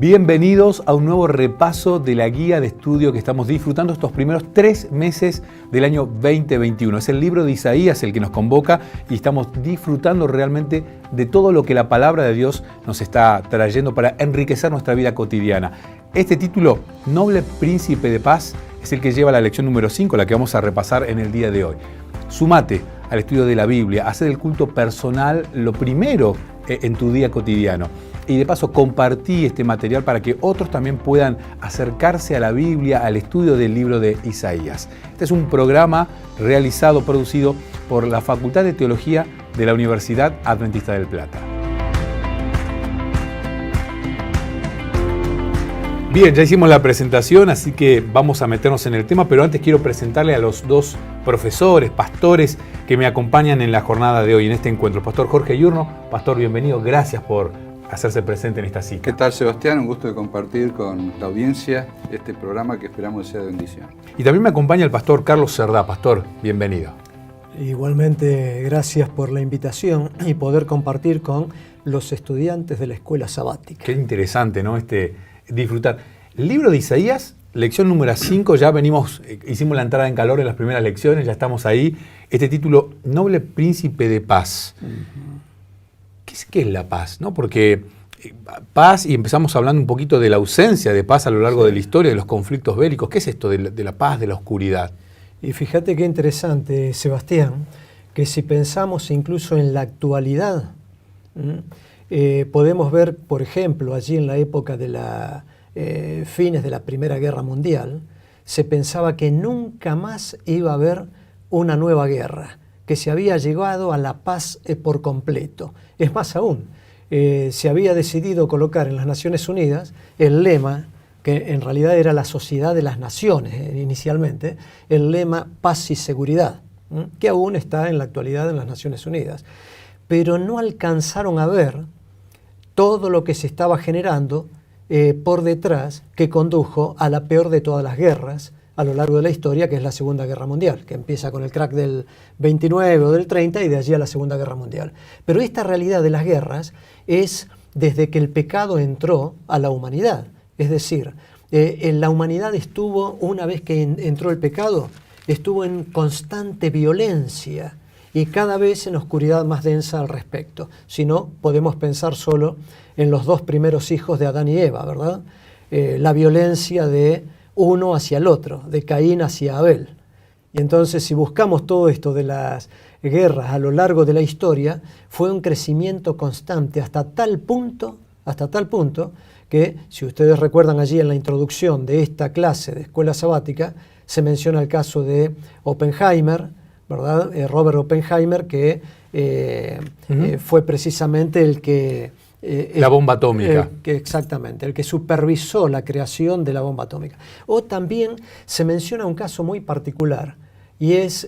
Bienvenidos a un nuevo repaso de la guía de estudio que estamos disfrutando estos primeros 3 meses del año 2021. Es el libro de Isaías el que nos convoca y estamos disfrutando realmente de todo lo que la palabra de Dios nos está trayendo para enriquecer nuestra vida cotidiana. Este título, Noble Príncipe de Paz, es el que lleva a la lección número 5, la que vamos a repasar en el día de hoy. Sumate al estudio de la Biblia, haz del culto personal lo primero en tu día cotidiano. Y de paso compartí este material para que otros también puedan acercarse a la Biblia, al estudio del libro de Isaías. Este es un programa realizado, producido por la Facultad de Teología de la Universidad Adventista del Plata. Bien, ya hicimos la presentación, así que vamos a meternos en el tema, pero antes quiero presentarle a los dos profesores, pastores que me acompañan en la jornada de hoy, en este encuentro. Pastor Jorge Yurno, pastor, bienvenido, gracias por hacerse presente en esta cita. ¿Qué tal, Sebastián? Un gusto de compartir con la audiencia este programa que esperamos sea de bendición. Y también me acompaña el pastor Carlos Cerdá. Pastor, bienvenido. Igualmente, gracias por la invitación y poder compartir con los estudiantes de la escuela sabática. Qué interesante, ¿no? Disfrutar. El libro de Isaías, lección número 5, ya hicimos la entrada en calor en las primeras lecciones, ya estamos ahí. Este título, Noble Príncipe de Paz. ¿Qué es la paz? ¿No? Porque paz, y empezamos hablando un poquito de la ausencia de paz a lo largo de la historia, de los conflictos bélicos. ¿Qué es esto de la paz, de la oscuridad? Y fíjate qué interesante, Sebastián, que si pensamos incluso en la actualidad, podemos ver, por ejemplo, allí en la época de fines de la Primera Guerra Mundial, se pensaba que nunca más iba a haber una nueva guerra, que se había llegado a la paz por completo. Es más aún, se había decidido colocar en las Naciones Unidas el lema, que en realidad era la Sociedad de las Naciones inicialmente, el lema paz y seguridad, que aún está en la actualidad en las Naciones Unidas. Pero no alcanzaron a ver todo lo que se estaba generando por detrás, que condujo a la peor de todas las guerras a lo largo de la historia, que es la Segunda Guerra Mundial, que empieza con el crack del 29 o del 30 y de allí a la Segunda Guerra Mundial. Pero esta realidad de las guerras es desde que el pecado entró a la humanidad. Es decir, la humanidad estuvo, una vez que entró el pecado, estuvo en constante violencia y cada vez en oscuridad más densa al respecto. Si no, podemos pensar solo en los 2 primeros hijos de Adán y Eva, ¿verdad? La violencia de uno hacia el otro, de Caín hacia Abel. Y entonces, si buscamos todo esto de las guerras a lo largo de la historia, fue un crecimiento constante hasta tal punto que, si ustedes recuerdan allí en la introducción de esta clase de escuela sabática, se menciona el caso de Oppenheimer, ¿verdad? Robert Oppenheimer, que fue precisamente el que... la bomba atómica. Exactamente, el que supervisó la creación de la bomba atómica. O también se menciona un caso muy particular, y es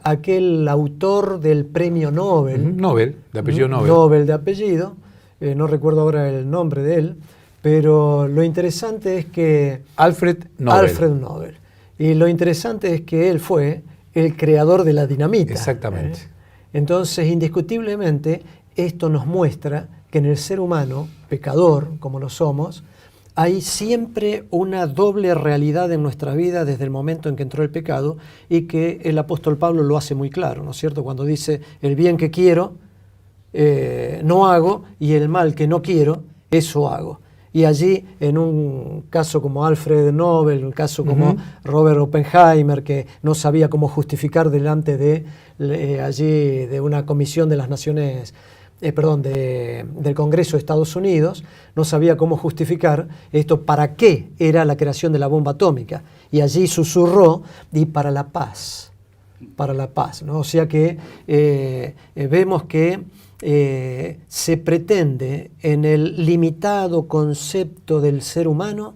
aquel autor del premio Nobel. Nobel, de apellido Nobel. Nobel de apellido, no recuerdo ahora el nombre de él, pero lo interesante es que... Alfred Nobel. Y lo interesante es que él fue el creador de la dinamita. Exactamente. Entonces, indiscutiblemente, esto nos muestra que en el ser humano, pecador como lo somos, hay siempre una doble realidad en nuestra vida desde el momento en que entró el pecado, y que el apóstol Pablo lo hace muy claro, ¿no es cierto? Cuando dice, el bien que quiero no hago, y el mal que no quiero, eso hago. Y allí, en un caso como Alfred Nobel, un caso como Robert Oppenheimer, que no sabía cómo justificar delante de una comisión de las Naciones, del Congreso de Estados Unidos, no sabía cómo justificar esto, para qué era la creación de la bomba atómica. Y allí susurró, y para la paz, ¿no? O sea que vemos que se pretende, en el limitado concepto del ser humano,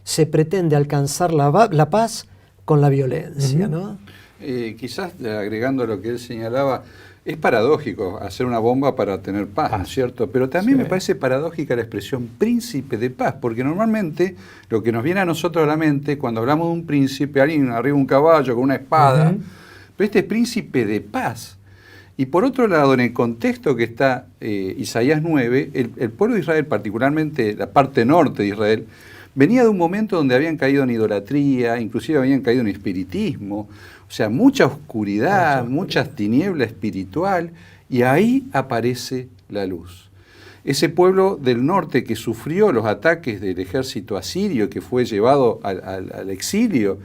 se pretende alcanzar la paz con la violencia, ¿no? Quizás agregando a lo que él señalaba, es paradójico hacer una bomba para tener paz, ¿no es cierto? Pero también me parece paradójica la expresión príncipe de paz, porque normalmente lo que nos viene a nosotros a la mente cuando hablamos de un príncipe, alguien arriba de un caballo con una espada, pero este es príncipe de paz. Y por otro lado, en el contexto que está Isaías 9, el pueblo de Israel, particularmente la parte norte de Israel, venía de un momento donde habían caído en idolatría, inclusive habían caído en espiritismo, o sea, mucha oscuridad, mucha tiniebla espiritual, y ahí aparece la luz. Ese pueblo del norte que sufrió los ataques del ejército asirio, que fue llevado al exilio,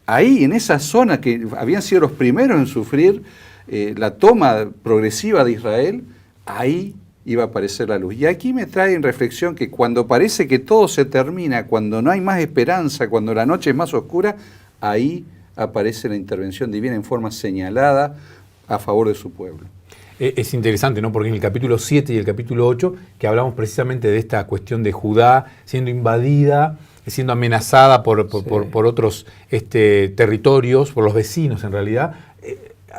ahí en esa zona que habían sido los primeros en sufrir la toma progresiva de Israel, ahí iba a aparecer la luz. Y aquí me trae en reflexión que cuando parece que todo se termina, cuando no hay más esperanza, cuando la noche es más oscura, ahí aparece la intervención divina en forma señalada a favor de su pueblo. Es interesante, ¿no? Porque en el capítulo 7 y el capítulo 8, que hablamos precisamente de esta cuestión de Judá siendo invadida, siendo amenazada por otros territorios, por los vecinos en realidad,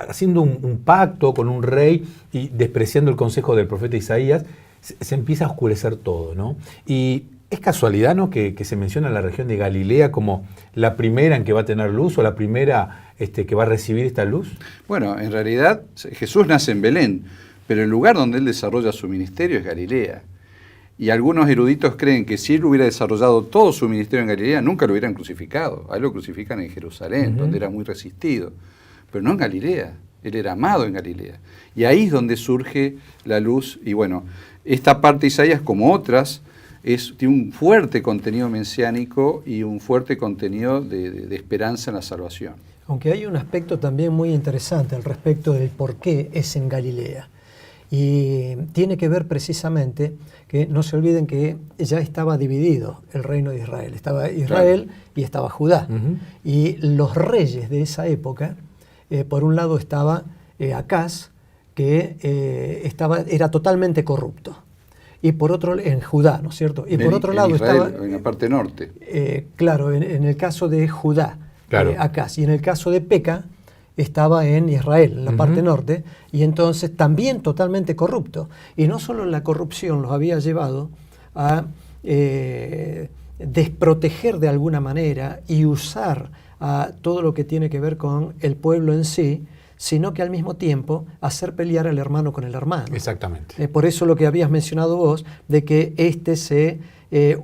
haciendo un pacto con un rey y despreciando el consejo del profeta Isaías, se empieza a oscurecer todo, ¿no? Y es casualidad, ¿no?, que se menciona la región de Galilea como la primera en que va a tener luz o la primera que va a recibir esta luz. Bueno, en realidad Jesús nace en Belén, pero el lugar donde él desarrolla su ministerio es Galilea. Y algunos eruditos creen que si él hubiera desarrollado todo su ministerio en Galilea, nunca lo hubieran crucificado. A él lo crucifican en Jerusalén, donde era muy resistido. Pero no en Galilea, él era amado en Galilea. Y ahí es donde surge la luz. Y bueno, esta parte de Isaías, como otras, tiene un fuerte contenido mesiánico y un fuerte contenido de esperanza en la salvación. Aunque hay un aspecto también muy interesante al respecto del por qué es en Galilea. Y tiene que ver precisamente que no se olviden que ya estaba dividido el reino de Israel. Estaba Israel y estaba Judá. Y los reyes de esa época, por un lado estaba Acaz, que era totalmente corrupto. Y por otro, en Judá, ¿no es cierto? Y por otro lado Israel, estaba... en la parte norte. Claro, en el caso de Judá, claro. Acaz. Y en el caso de Peca, estaba en Israel, en la parte norte, y entonces también totalmente corrupto. Y no solo la corrupción los había llevado a desproteger de alguna manera y usar a todo lo que tiene que ver con el pueblo en sí, sino que al mismo tiempo hacer pelear al hermano con el hermano. Exactamente. Por eso lo que habías mencionado vos, de que este se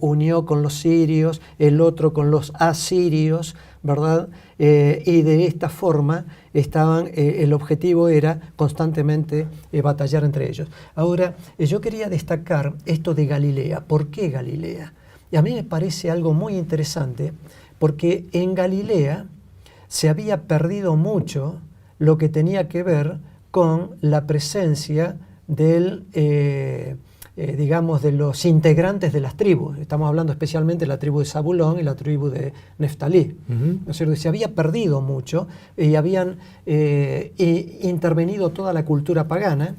unió con los sirios, el otro con los asirios, ¿verdad? Y de esta forma el objetivo era constantemente batallar entre ellos. Ahora, yo quería destacar esto de Galilea. ¿Por qué Galilea? Y a mí me parece algo muy interesante, porque en Galilea se había perdido mucho lo que tenía que ver con la presencia del, digamos, de los integrantes de las tribus. Estamos hablando especialmente de la tribu de Zabulón y la tribu de Neftalí. ¿No es cierto? Se había perdido mucho y habían intervenido toda la cultura pagana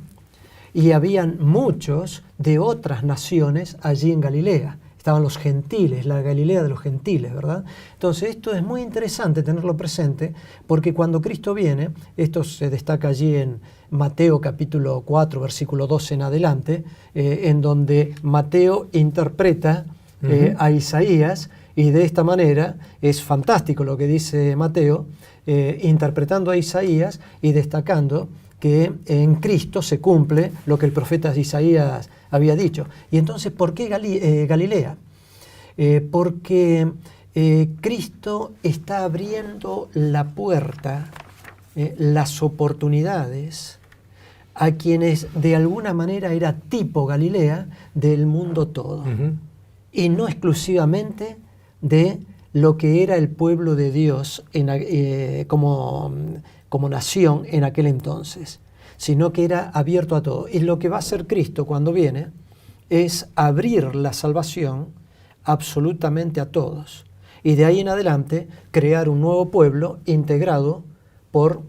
y habían muchos de otras naciones allí en Galilea. Estaban los gentiles, la Galilea de los gentiles, ¿verdad? Entonces esto es muy interesante tenerlo presente, porque cuando Cristo viene, esto se destaca allí en Mateo capítulo 4, versículo 12 en adelante, en donde Mateo interpreta a Isaías, y de esta manera es fantástico lo que dice Mateo, interpretando a Isaías y destacando que en Cristo se cumple lo que el profeta Isaías había dicho. Y entonces, ¿por qué Galilea? Porque Cristo está abriendo la puerta, las oportunidades a quienes de alguna manera era tipo Galilea del mundo todo. Y no exclusivamente de lo que era el pueblo de Dios como nación en aquel entonces, sino que era abierto a todo. Y lo que va a hacer Cristo cuando viene es abrir la salvación absolutamente a todos. Y de ahí en adelante crear un nuevo pueblo integrado por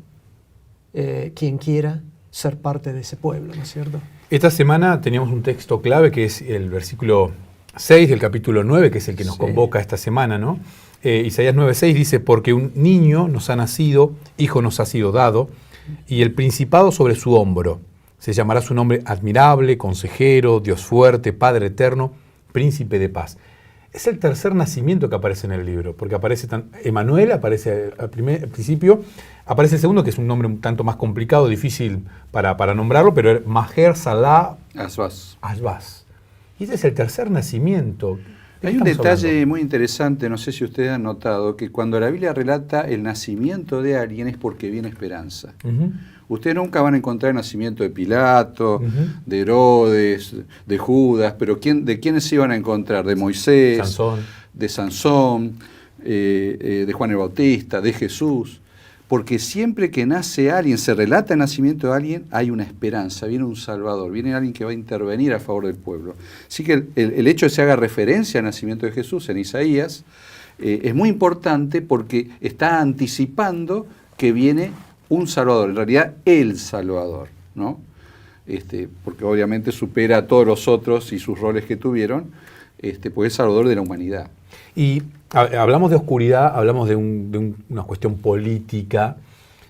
quien quiera ser parte de ese pueblo, ¿no es cierto? Esta semana teníamos un texto clave que es el versículo 6 del capítulo 9, que es el que nos convoca esta semana, ¿no? Isaías 9:6 dice: porque un niño nos ha nacido, hijo nos ha sido dado, y el principado sobre su hombro. Se llamará su nombre Admirable, Consejero, Dios Fuerte, Padre Eterno, Príncipe de Paz. Es el tercer nacimiento que aparece en el libro, porque aparece Emanuel, aparece al principio, aparece el segundo, que es un nombre un tanto más complicado, difícil para nombrarlo, pero es Maher Salah Ashbaz. Y ese es el tercer nacimiento. Hay un detalle muy interesante, no sé si ustedes han notado, que cuando la Biblia relata el nacimiento de alguien es porque viene esperanza. Ustedes nunca van a encontrar el nacimiento de Pilato, de Herodes, de Judas, pero ¿de quiénes se iban a encontrar? De Moisés, de Sansón, de Juan el Bautista, de Jesús. Porque siempre que nace alguien, se relata el nacimiento de alguien, hay una esperanza, viene un Salvador, viene alguien que va a intervenir a favor del pueblo. Así que el hecho de que se haga referencia al nacimiento de Jesús en Isaías es muy importante porque está anticipando que viene un Salvador, en realidad el Salvador, ¿no? Porque obviamente supera a todos los otros y sus roles que tuvieron, pues es Salvador de la humanidad. Y hablamos de oscuridad, hablamos de una cuestión política.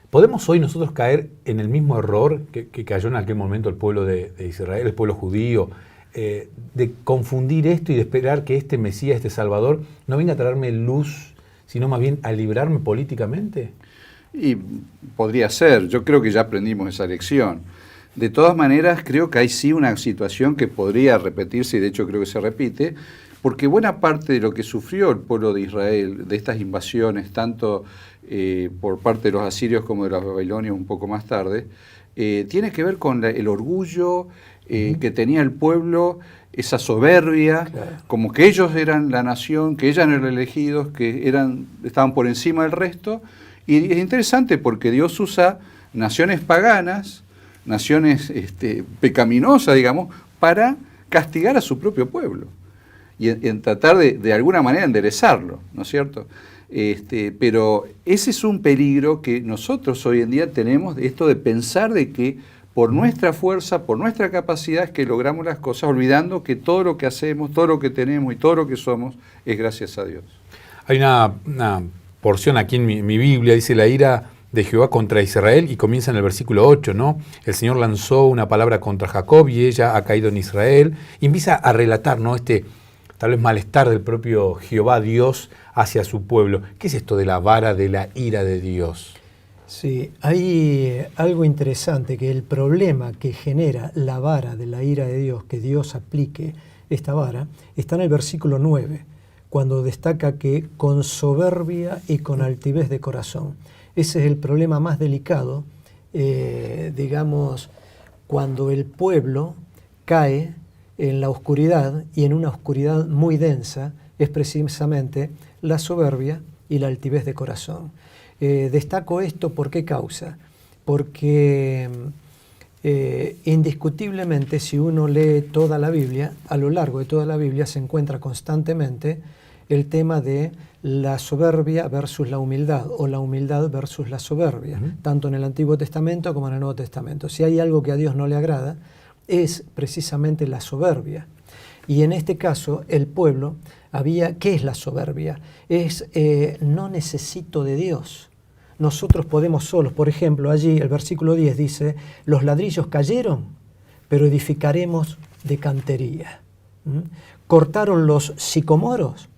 ¿Podemos hoy nosotros caer en el mismo error que cayó en aquel momento el pueblo de Israel, el pueblo judío, de confundir esto y de esperar que este Mesías, este Salvador, no venga a traerme luz, sino más bien a librarme políticamente? Y podría ser, yo creo que ya aprendimos esa lección. De todas maneras, creo que hay sí una situación que podría repetirse, y de hecho creo que se repite, porque buena parte de lo que sufrió el pueblo de Israel, de estas invasiones, tanto por parte de los asirios como de los babilonios un poco más tarde, tiene que ver con el orgullo que tenía el pueblo, esa soberbia, como que ellos eran la nación, que ellos eran los elegidos, que estaban por encima del resto. Y es interesante porque Dios usa naciones paganas, naciones pecaminosas, digamos, para castigar a su propio pueblo y en tratar de alguna manera enderezarlo, ¿no es cierto? Pero ese es un peligro que nosotros hoy en día tenemos, esto de pensar de que por nuestra fuerza, por nuestra capacidad es que logramos las cosas, olvidando que todo lo que hacemos, todo lo que tenemos y todo lo que somos es gracias a Dios. Hay una porción aquí en mi Biblia, dice la ira de Jehová contra Israel, y comienza en el versículo 8, ¿no? El Señor lanzó una palabra contra Jacob y ella ha caído en Israel. Y empieza a relatar, ¿no?, tal vez malestar del propio Jehová Dios hacia su pueblo. ¿Qué es esto de la vara de la ira de Dios? Sí, hay algo interesante, que el problema que genera la vara de la ira de Dios, que Dios aplique esta vara, está en el versículo 9, cuando destaca que con soberbia y con altivez de corazón. Ese es el problema más delicado, digamos, cuando el pueblo cae en la oscuridad, y en una oscuridad muy densa, es precisamente la soberbia y la altivez de corazón. Destaco esto, ¿por qué causa? Porque indiscutiblemente, si uno lee toda la Biblia, a lo largo de toda la Biblia se encuentra constantemente el tema de la soberbia versus la humildad, o la humildad versus la soberbia, tanto en el Antiguo Testamento como en el Nuevo Testamento. Si hay algo que a Dios no le agrada, es precisamente la soberbia. Y en este caso, el pueblo ¿qué es la soberbia? Es no necesito de Dios. Nosotros podemos solos. Por ejemplo, allí el versículo 10 dice, los ladrillos cayeron, pero edificaremos de cantería. Cortaron los sicomoros,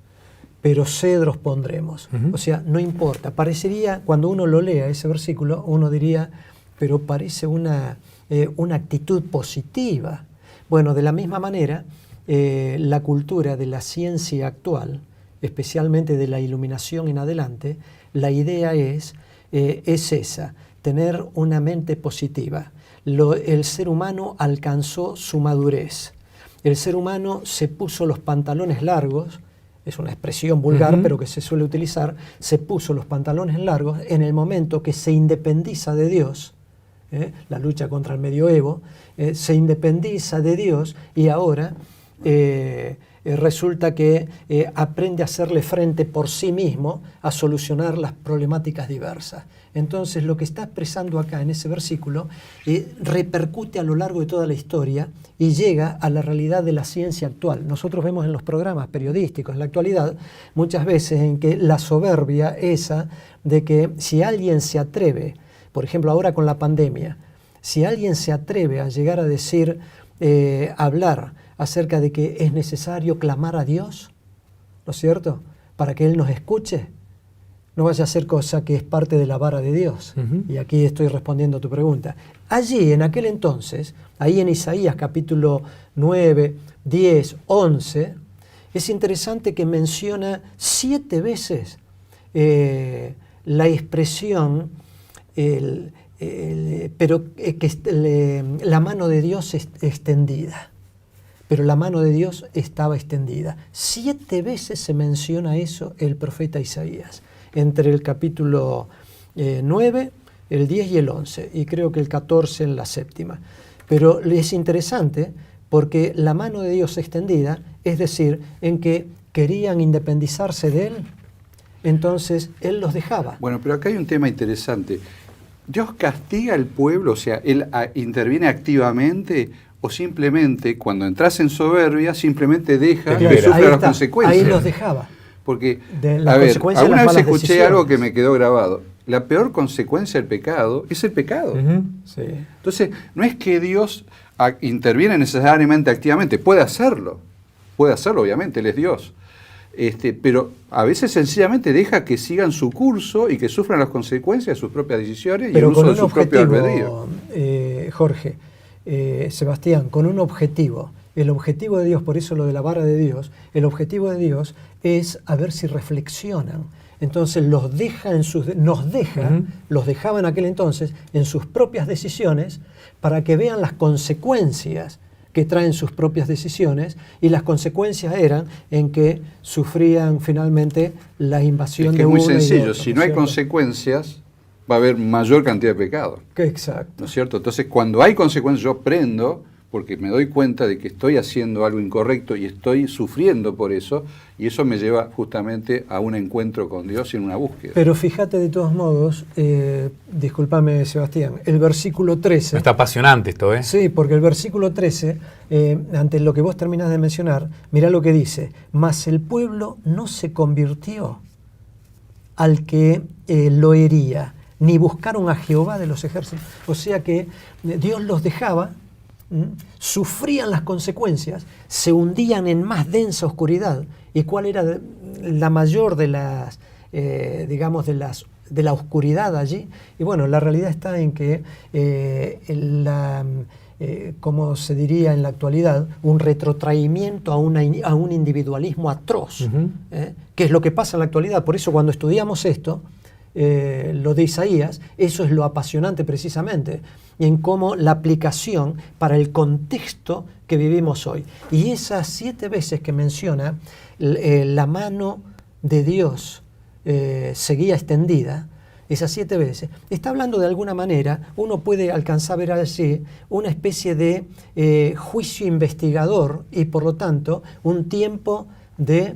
pero cedros pondremos. O sea, no importa. Parecería, cuando uno lo lea ese versículo, uno diría, pero parece una actitud positiva. Bueno, de la misma manera, la cultura de la ciencia actual, especialmente de la iluminación en adelante, la idea es esa, tener una mente positiva. El ser humano alcanzó su madurez. El ser humano se puso los pantalones largos, es una expresión vulgar, pero que se suele utilizar, se puso los pantalones largos en el momento que se independiza de Dios, la lucha contra el medioevo, se independiza de Dios y ahora resulta que aprende a hacerle frente por sí mismo a solucionar las problemáticas diversas. Entonces, lo que está expresando acá en ese versículo repercute a lo largo de toda la historia y llega a la realidad de la ciencia actual. Nosotros vemos en los programas periodísticos en la actualidad muchas veces en que la soberbia esa de que si alguien se atreve, por ejemplo ahora con la pandemia, si alguien se atreve a llegar a decir, hablar acerca de que es necesario clamar a Dios, ¿no es cierto? Para que Él nos escuche. No vaya a ser cosa que es parte de la vara de Dios. Y aquí estoy respondiendo a tu pregunta. Allí, en aquel entonces, ahí en Isaías capítulo 9, 10, 11, es interesante que menciona 7 veces la expresión, la mano de Dios extendida. Pero la mano de Dios estaba extendida. 7 veces se menciona eso el profeta Isaías, entre el capítulo 9, el 10 y el 11, y creo que el 14 en la 7ª. Pero es interesante porque la mano de Dios extendida, es decir, en que querían independizarse de Él, entonces Él los dejaba. Bueno, pero acá hay un tema interesante. ¿Dios castiga al pueblo? O sea, ¿Él interviene activamente o simplemente, cuando entras en soberbia, simplemente deja que sufra las consecuencias? Ahí los dejaba. Porque, a ver, alguna vez escuché algo que me quedó grabado. La peor consecuencia del pecado es el pecado. Sí. Entonces, no es que Dios interviene necesariamente activamente, puede hacerlo, obviamente, Él es Dios. Pero a veces sencillamente deja que sigan su curso y que sufran las consecuencias de sus propias decisiones y el uso de su propio albedrío. Jorge, Sebastián, con un objetivo. El objetivo de Dios, por eso lo de la vara de Dios, el objetivo de Dios es a ver si reflexionan. Entonces los dejaba en aquel entonces en sus propias decisiones para que vean las consecuencias que traen sus propias decisiones, y las consecuencias eran en que sufrían finalmente la invasión de uno y de otro. Es muy sencillo, si no hay consecuencias, va a haber mayor cantidad de pecado. Exacto. ¿No es cierto? Entonces, cuando hay consecuencias, yo prendo, porque me doy cuenta de que estoy haciendo algo incorrecto y estoy sufriendo por eso, y eso me lleva justamente a un encuentro con Dios y en una búsqueda. Pero fíjate de todos modos, discúlpame Sebastián, el versículo 13... Está apasionante esto, ¿eh? Sí, porque el versículo 13, ante lo que vos terminás de mencionar, mirá lo que dice: mas el pueblo no se convirtió al que lo hería, ni buscaron a Jehová de los ejércitos. O sea que Dios los dejaba, sufrían las consecuencias, se hundían en más densa oscuridad. ¿Y cuál era la mayor de las, digamos, de la oscuridad allí? Y bueno, la realidad está en que como se diría en la actualidad, un retrotraimiento a un individualismo atroz, que es lo que pasa en la actualidad. Por eso cuando estudiamos esto, lo de Isaías, eso es lo apasionante precisamente, en cómo la aplicación para el contexto que vivimos hoy. Y esas 7 veces que menciona la mano de Dios seguía extendida, esas 7 veces, está hablando de alguna manera, uno puede alcanzar a ver allí una especie de juicio investigador y por lo tanto un tiempo de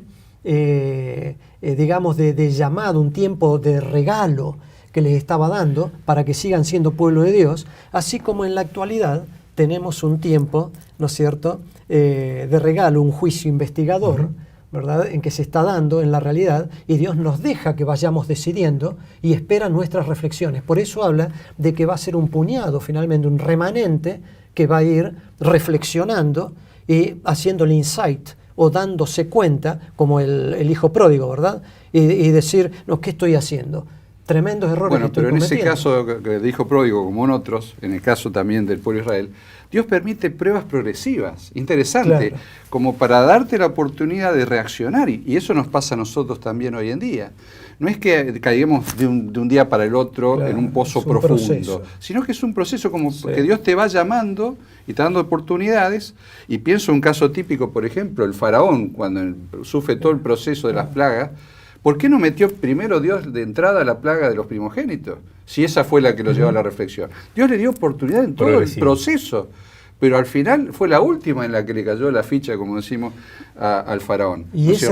digamos de llamado, un tiempo de regalo que les estaba dando para que sigan siendo pueblo de Dios, así como en la actualidad tenemos un tiempo, ¿no es cierto?, de regalo, un juicio investigador, ¿verdad?, en que se está dando en la realidad, y Dios nos deja que vayamos decidiendo y espera nuestras reflexiones. Por eso habla de que va a ser un puñado, finalmente un remanente que va a ir reflexionando y haciendo el insight o dándose cuenta, como el hijo pródigo, ¿verdad? Y decir, no, ¿qué estoy haciendo? Tremendos errores que estoy cometiendo. Pero en ese caso del hijo pródigo, como en otros, en el caso también del pueblo de Israel, Dios permite pruebas progresivas, interesante, claro, como para darte la oportunidad de reaccionar, y eso nos pasa a nosotros también hoy en día. No es que caigamos de un día para el otro, claro, en un pozo profundo, sino que es un proceso como que Dios te va llamando y te dando oportunidades. Y pienso en un caso típico, por ejemplo, el faraón, cuando sufre todo el proceso de las plagas. ¿Por qué no metió primero Dios de entrada la plaga de los primogénitos? Si esa fue la que lo llevó a la reflexión. Dios le dio oportunidad en todo el proceso, pero al final fue la última en la que le cayó la ficha, como decimos, al faraón. Y ese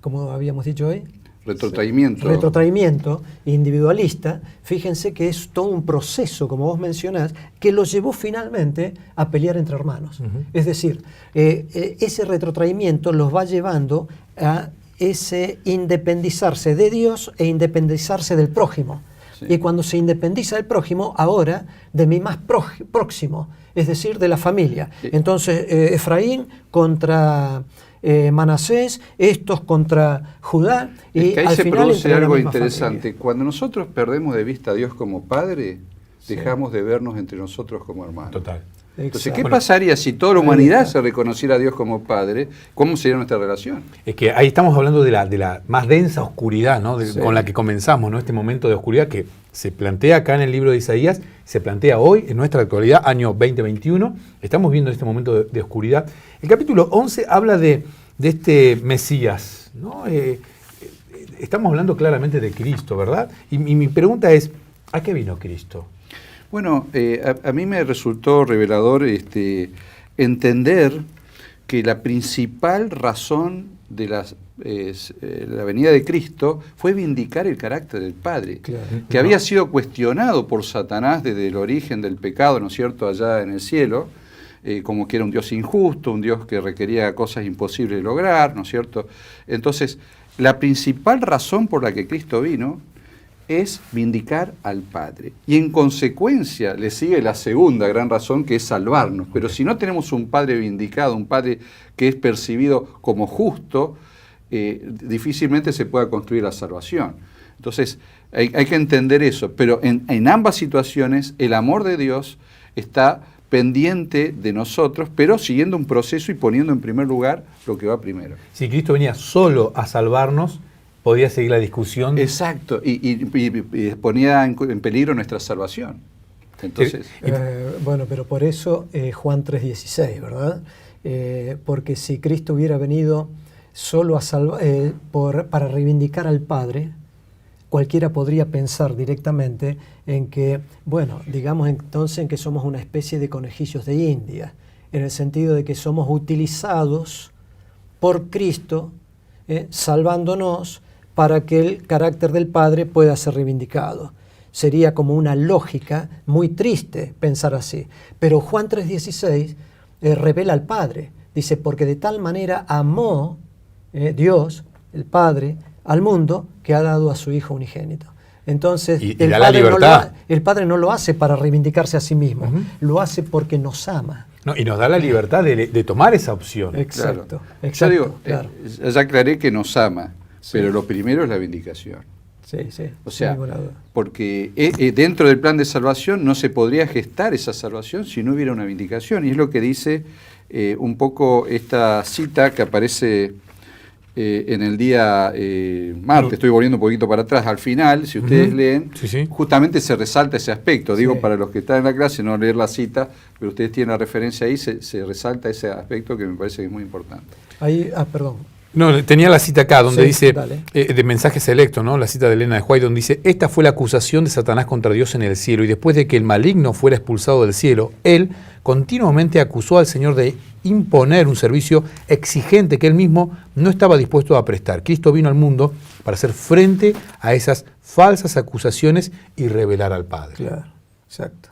como habíamos dicho hoy, retrotraimiento individualista, fíjense que es todo un proceso, como vos mencionás, que los llevó finalmente a pelear entre hermanos. Es decir, ese retrotraimiento los va llevando a ese independizarse de Dios e independizarse del prójimo. Sí. Y cuando se independiza del prójimo, ahora de mi más próximo, es decir, de la familia. Entonces, Efraín contra Manasés, estos contra Judá. Y es que ahí al se final produce entre la algo misma interesante. familia. Cuando nosotros perdemos de vista a Dios como Padre, dejamos de vernos entre nosotros como hermanos. Total. Entonces, Exacto. ¿qué pasaría si toda la humanidad se reconociera a Dios como Padre? ¿Cómo sería nuestra relación? Es que ahí estamos hablando de la más densa oscuridad, ¿no? Sí. Con la que comenzamos, ¿no? Este momento de oscuridad que se plantea acá en el libro de Isaías, se plantea hoy, en nuestra actualidad, año 2021. Estamos viendo este momento de oscuridad. El capítulo 11 habla de este Mesías, ¿no? Estamos hablando claramente de Cristo, ¿verdad? Y mi pregunta es, ¿a qué vino Cristo? Bueno, a mí me resultó revelador entender que la principal razón de la venida de Cristo fue vindicar el carácter del Padre, Claro. que había sido cuestionado por Satanás desde el origen del pecado, ¿no es cierto?, allá en el cielo, como que era un Dios injusto, un Dios que requería cosas imposibles de lograr, ¿no es cierto? Entonces, la principal razón por la que Cristo vino es vindicar al Padre. Y en consecuencia le sigue la segunda gran razón, que es salvarnos. Pero si no tenemos un Padre vindicado, un Padre que es percibido como justo, difícilmente se pueda construir la salvación. Entonces, hay que entender eso. Pero en ambas situaciones, el amor de Dios está pendiente de nosotros, pero siguiendo un proceso y poniendo en primer lugar lo que va primero. Si Cristo venía solo a salvarnos, podía seguir la discusión. Exacto, y ponía en peligro nuestra salvación. Entonces, Bueno, pero por eso Juan 3:16, ¿verdad? Porque si Cristo hubiera venido solo a para reivindicar al Padre, cualquiera podría pensar directamente en que, bueno, digamos entonces en que somos una especie de conejillos de India, en el sentido de que somos utilizados por Cristo, salvándonos para que el carácter del Padre pueda ser reivindicado. Sería como una lógica muy triste pensar así. Pero Juan 3:16 revela al Padre. Dice, porque de tal manera amó Dios, el Padre, al mundo, que ha dado a su Hijo unigénito. Entonces, y da la libertad. el Padre no lo hace para reivindicarse a sí mismo, lo hace porque nos ama. No, y nos da la libertad de tomar esa opción. Exacto. claro. Exacto, Yo digo, claro. ya aclaré que nos ama, Sí. pero lo primero es la vindicación. Sí, sí, O sea, sin ninguna duda. porque dentro del plan de salvación no se podría gestar esa salvación si no hubiera una vindicación. Y es lo que dice un poco esta cita que aparece en el día martes. Estoy volviendo un poquito para atrás. Al final, si ustedes leen, Sí. justamente se resalta ese aspecto. Digo, Sí. para los que están en la clase, no leer la cita, pero ustedes tienen la referencia ahí, se resalta ese aspecto que me parece que es muy importante. Ahí, perdón. No, tenía la cita acá, donde Sí, dice, dale. de mensaje selecto, ¿no? La cita de Elena de White, donde dice, esta fue la acusación de Satanás contra Dios en el cielo, y después de que el maligno fuera expulsado del cielo, él continuamente acusó al Señor de imponer un servicio exigente que él mismo no estaba dispuesto a prestar. Cristo vino al mundo para hacer frente a esas falsas acusaciones y revelar al Padre. Claro, exacto.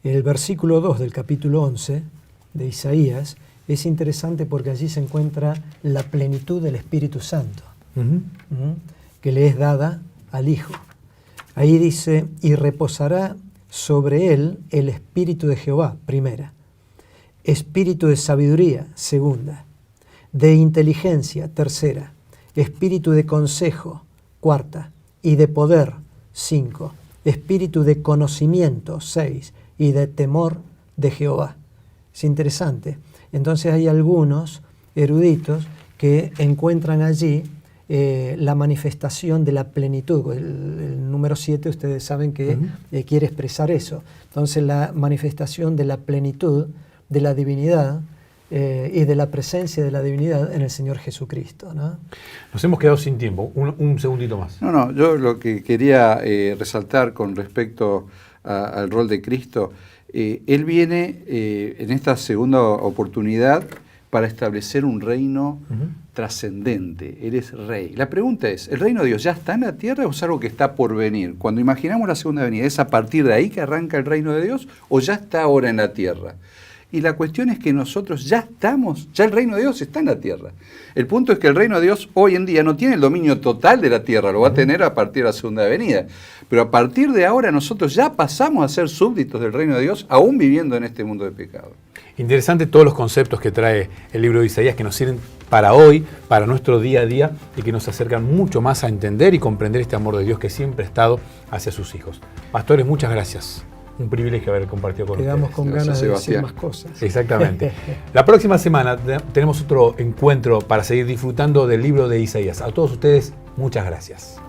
El versículo 2 del capítulo 11 de Isaías es interesante porque allí se encuentra la plenitud del Espíritu Santo, que le es dada al Hijo. Ahí dice, y reposará sobre él el Espíritu de Jehová, primera, Espíritu de sabiduría, segunda, de inteligencia, tercera, Espíritu de consejo, cuarta, y de poder, 5, Espíritu de conocimiento, 6, y de temor de Jehová. Es interesante. Entonces hay algunos eruditos que encuentran allí la manifestación de la plenitud. El número 7, ustedes saben que quiere expresar eso. Entonces la manifestación de la plenitud de la divinidad y de la presencia de la divinidad en el Señor Jesucristo, ¿no? Nos hemos quedado sin tiempo, un segundito más. No, yo lo que quería resaltar con respecto al rol de Cristo, Él viene en esta segunda oportunidad para establecer un reino trascendente. Él es rey. La pregunta es, ¿el reino de Dios ya está en la tierra o es algo que está por venir? Cuando imaginamos la segunda venida, ¿es a partir de ahí que arranca el reino de Dios o ya está ahora en la tierra? Y la cuestión es que nosotros ya el reino de Dios está en la tierra. El punto es que el reino de Dios hoy en día no tiene el dominio total de la tierra, lo va a tener a partir de la segunda venida. Pero a partir de ahora nosotros ya pasamos a ser súbditos del reino de Dios, aún viviendo en este mundo de pecado. Interesante todos los conceptos que trae el libro de Isaías, que nos sirven para hoy, para nuestro día a día, y que nos acercan mucho más a entender y comprender este amor de Dios que siempre ha estado hacia sus hijos. Pastores, muchas gracias. Un privilegio haber compartido con ustedes. Quedamos con ganas de decir Sebastián. más cosas. Exactamente. La próxima semana tenemos otro encuentro para seguir disfrutando del libro de Isaías. A todos ustedes, muchas gracias.